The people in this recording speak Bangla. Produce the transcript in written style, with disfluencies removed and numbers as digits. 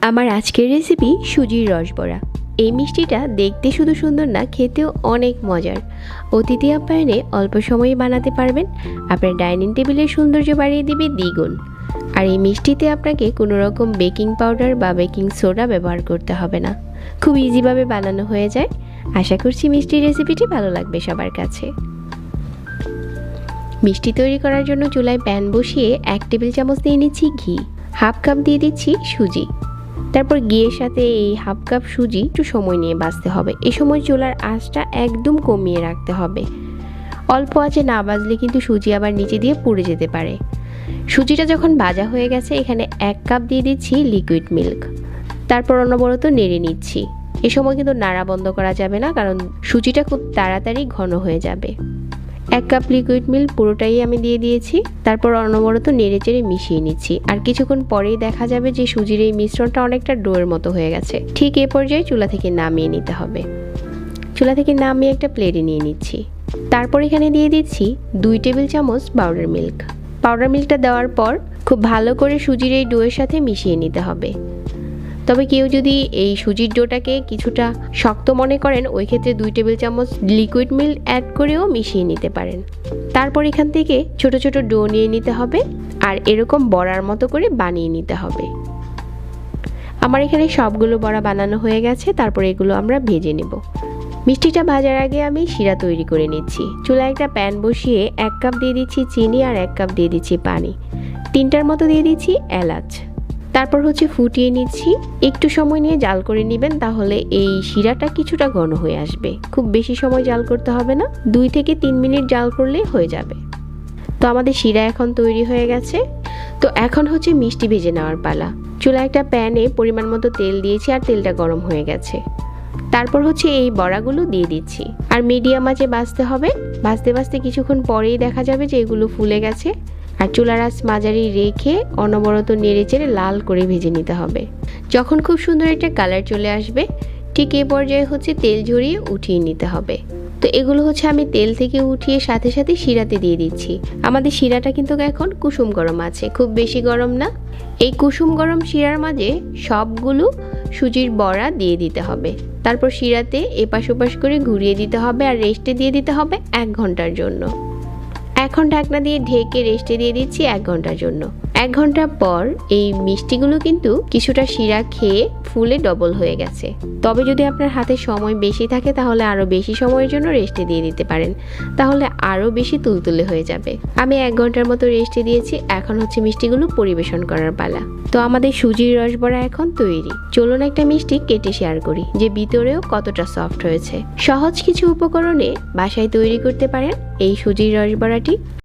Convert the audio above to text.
আমার আজকের রেসিপি সুজির রসবড়া। এই মিষ্টিটা দেখতে শুধু সুন্দর না, খেতেও অনেক মজার। অতিথি আপ্যায়নে অল্প সময়ে বানাতে পারবেন, আপনার ডাইনিং টেবিলের সৌন্দর্য বাড়িয়ে দিবে দ্বিগুণ। আর এই মিষ্টিতে আপনাকে কোনো রকম বেকিং পাউডার বা বেকিং সোডা ব্যবহার করতে হবে না, খুব ইজিভাবে বানানো হয়ে যায়। আশা করছি মিষ্টির রেসিপিটি ভালো লাগবে সবার কাছে। মিষ্টি তৈরি করার জন্য চুলায় প্যান বসিয়ে 1 টেবিল চামচ দিয়ে নিচ্ছি ঘি, হাফ কাপ দিয়ে দিচ্ছি সুজি। তারপর ঘিয়ের সাথে এই হাফ কাপ সুজি একটু সময় নিয়ে ভাজতে হবে। এই সময় চুলার আঁচটা একদম কমিয়ে রাখতে হবে। অল্প আঁচে না ভাজলে কিন্তু সুজি আবার নিচে দিয়ে পুড়ে যেতে পারে। সুজিটা যখন ভাজা হয়ে গেছে, এখানে 1 কাপ দিয়ে দিচ্ছি লিকুইড মিল্ক। তারপর অনবরত নেড়ে নিচ্ছি। এ সময় কিন্তু নাড়া বন্ধ করা যাবে না, কারণ সুজিটা খুব তাড়াতাড়ি ঘন হয়ে যাবে। 1 কাপ লিকুইড মিল্ক পুরোটাই আমি দিয়ে দিয়েছি। তারপর অনবরত নেড়ে চেড়ে মিশিয়ে নিচ্ছি। আর কিছুক্ষণ পরেই দেখা যাবে যে সুজির এই মিশ্রণটা অনেকটা ডোয়ের মতো হয়ে গেছে। ঠিক এ পর্যায়ে চুলা থেকে নামিয়ে নিতে হবে। চুলা থেকে নামিয়ে একটা প্লেটে নিয়ে নিচ্ছি। তারপর এখানে দিয়ে দিচ্ছি 2 টেবিল চামচ পাউডার মিল্ক। পাউডার মিল্কটা দেওয়ার পর খুব ভালো করে সুজির এই ডোয়ের সাথে মিশিয়ে নিতে হবে। তবে কেউ যদি এই সুজির ডোটাকে কিছুটা শক্ত মনে করেন, ওই ক্ষেত্রে 2 টেবিল চামচ লিকুইড মিল্ক অ্যাড করেও মিশিয়ে নিতে পারেন। তারপর এখান থেকে ছোট ছোট ডো নিয়ে নিতে হবে আর এরকম বড়ার মতো করে বানিয়ে নিতে হবে। আমার এখানে সবগুলো বড়া বানানো হয়ে গেছে। তারপর এগুলো আমরা ভেজে নেব। মিষ্টিটা ভাজার আগে আমি শিরা তৈরি করে নিচ্ছি। চুলায় একটা প্যান বসিয়ে 1 কাপ দিয়ে দিচ্ছি চিনি আর 1 কাপ দিয়ে দিচ্ছি পানি। 3টার মতো দিয়ে দিচ্ছি এলাচ। তারপর ফুটিয়ে নিচ্ছি। একটু সময় নিয়ে জাল করে নেবেন, তাহলে এই শিরাটা কিছুটা ঘন হয়ে আসবে। খুব বেশি সময় জাল করতে হবে না, 2 থেকে 3 মিনিট জাল করলেই হয়ে যাবে। তো আমাদের শিরা এখন তৈরি হয়ে গেছে। তো এখন মিষ্টি ভেজে নেওয়ার পালা। চুলায় একটা প্যানে পরিমাণ মতো তেল দিয়েছি আর তেলটা গরম হয়ে গেছে। তারপর এই বড়াগুলো দিয়ে দিচ্ছি আর মিডিয়াম আঁচে ভাজতে হবে। ভাজতে ভাজতে কিছুক্ষণ পরেই দেখা যাবে যে এগুলো ফুলে গেছে। আর চুলার আঁচ মাঝারি রেখে অনবরত নেড়ে চেড়ে লাল করে ভেজে নিতে হবে। যখন খুব সুন্দর একটা কালার চলে আসবে, ঠিক এই পর্যায়ে তেল ঝরিয়ে উঠিয়ে নিতে হবে। তো এগুলো আমি তেল থেকে উঠিয়ে সাথে সাথে শিরাতে দিয়ে দিচ্ছি। আমাদের শিরাটা কিন্তু এখন কুসুম গরম আছে, খুব বেশি গরম না। এই কুসুম গরম শিরার মাঝে সবগুলো সুজির বড়া দিয়ে দিতে হবে। তারপর শিরাতে এপাশ ওপাশ করে ঘুরিয়ে দিতে হবে আর রেস্টে দিয়ে দিতে হবে 1 ঘন্টার জন্য। এখন ঢাকনা দিয়ে ঢেকে রেস্টে দিয়ে দিচ্ছি 1 ঘন্টার জন্য। 1 ঘন্টা পর এই মিষ্টিগুলো কিন্তু কিছুটা শিরা খেয়ে ফুলে ডবল হয়ে গেছে। তবে যদি আপনার হাতে সময় বেশি থাকে, তাহলে আরও বেশি সময়ের জন্য রেস্টে দিয়ে দিতে পারেন, তাহলে আরও বেশি তুলতুলে হয়ে যাবে। আমি 1 ঘন্টার মতো রেস্টে দিয়েছি। এখন মিষ্টিগুলো পরিবেশন করার পালা। তো আমাদের সুজির রসবড়া এখন তৈরি। চলুন একটা মিষ্টি কেটে শেয়ার করি যে ভিতরেও কতটা সফট হয়েছে। সহজ কিছু উপকরণে বাসায় তৈরি করতে পারেন এই সুজির রসবড়াটি।